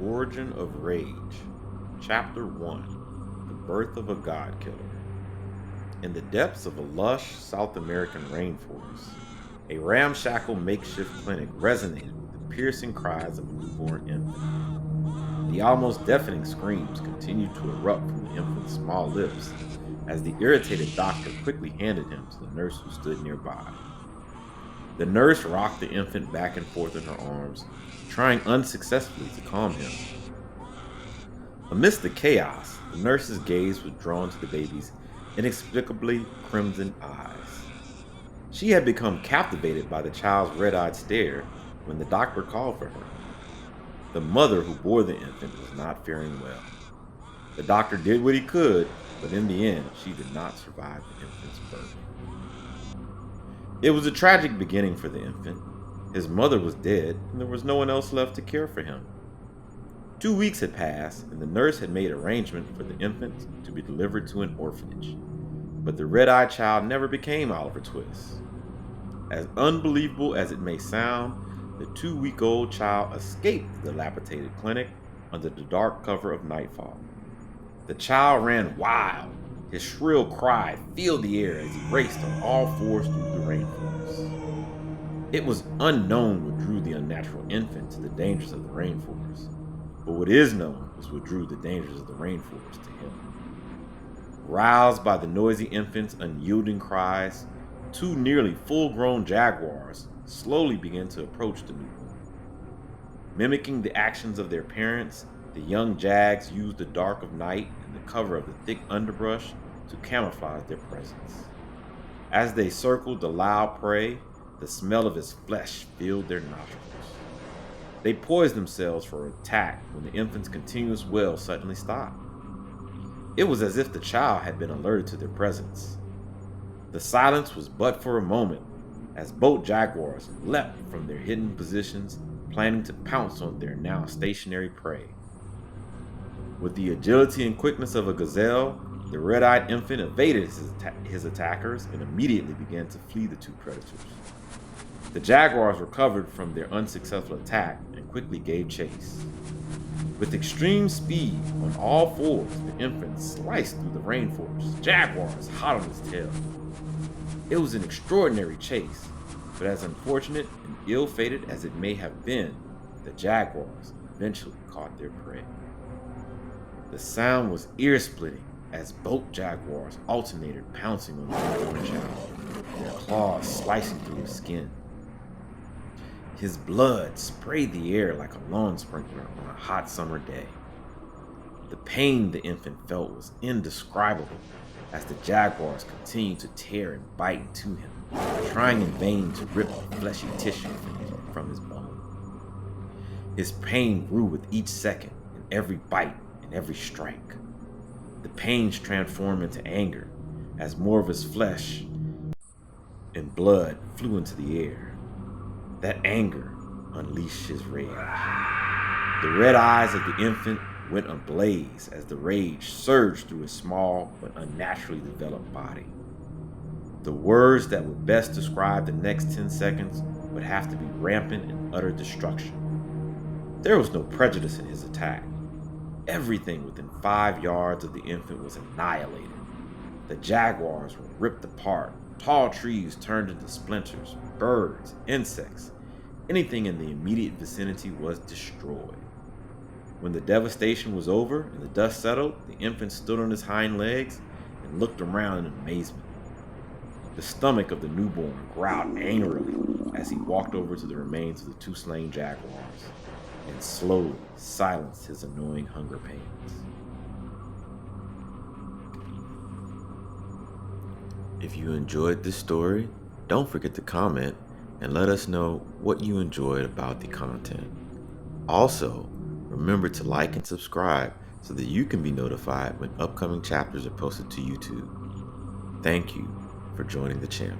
Origin of Rage, Chapter 1, The Birth of a God Killer. In the depths of a lush South American rainforest, a ramshackle makeshift clinic resonated with the piercing cries of a newborn infant. The almost deafening screams continued to erupt from the infant's small lips as the irritated doctor quickly handed him to the nurse who stood nearby. The nurse rocked the infant back and forth in her arms, trying unsuccessfully to calm him. Amidst the chaos, the nurse's gaze was drawn to the baby's inexplicably crimson eyes. She had become captivated by the child's red-eyed stare when the doctor called for her. The mother who bore the infant was not faring well. The doctor did what he could, but in the end, she did not survive the infant's birth. It was a tragic beginning for the infant. His mother was dead, and there was no one else left to care for him. 2 weeks had passed, and the nurse had made arrangement for the infant to be delivered to an orphanage. But the red-eyed child never became Oliver Twist. As unbelievable as it may sound, the 2-week-old child escaped the dilapidated clinic under the dark cover of nightfall. The child ran wild. His shrill cry filled the air as he raced on all fours through the rainforest. It was unknown what drew the unnatural infant to the dangers of the rainforest, but what is known is what drew the dangers of the rainforest to him. Roused by the noisy infant's unyielding cries, 2 nearly full-grown jaguars slowly began to approach the newborn. Mimicking the actions of their parents, the young jags used the dark of night and the cover of the thick underbrush to camouflage their presence. As they circled the loud prey, the smell of his flesh filled their nostrils. They poised themselves for attack when the infant's continuous wail suddenly stopped. It was as if the child had been alerted to their presence. The silence was but for a moment, as both jaguars leapt from their hidden positions, planning to pounce on their now stationary prey. With the agility and quickness of a gazelle, the red-eyed infant evaded his attackers and immediately began to flee the 2 predators. The jaguars recovered from their unsuccessful attack and quickly gave chase. With extreme speed on all fours, the infant sliced through the rainforest, jaguars hot on his tail. It was an extraordinary chase, but as unfortunate and ill-fated as it may have been, the jaguars eventually caught their prey. The sound was ear-splitting as both jaguars alternated pouncing on the newborn child, their claws slicing through his skin. His blood sprayed the air like a lawn sprinkler on a hot summer day. The pain the infant felt was indescribable as the jaguars continued to tear and bite into him, trying in vain to rip the fleshy tissue from his bone. His pain grew with each second, and every bite and every strike. The pains transformed into anger as more of his flesh and blood flew into the air. That anger unleashed his rage. The red eyes of the infant went ablaze as the rage surged through his small but unnaturally developed body. The words that would best describe the next 10 seconds would have to be rampant and utter destruction. There was no prejudice in his attack. Everything within 5 yards of the infant was annihilated. The jaguars were ripped apart, tall trees turned into splinters, birds, insects, anything in the immediate vicinity was destroyed. When the devastation was over and the dust settled, the infant stood on his hind legs and looked around in amazement. The stomach of the newborn growled angrily as he walked over to the remains of the 2 slain jaguars and slowly silenced his annoying hunger pains. If you enjoyed this story, don't forget to comment and let us know what you enjoyed about the content. Also, remember to like and subscribe so that you can be notified when upcoming chapters are posted to YouTube. Thank you for joining the channel.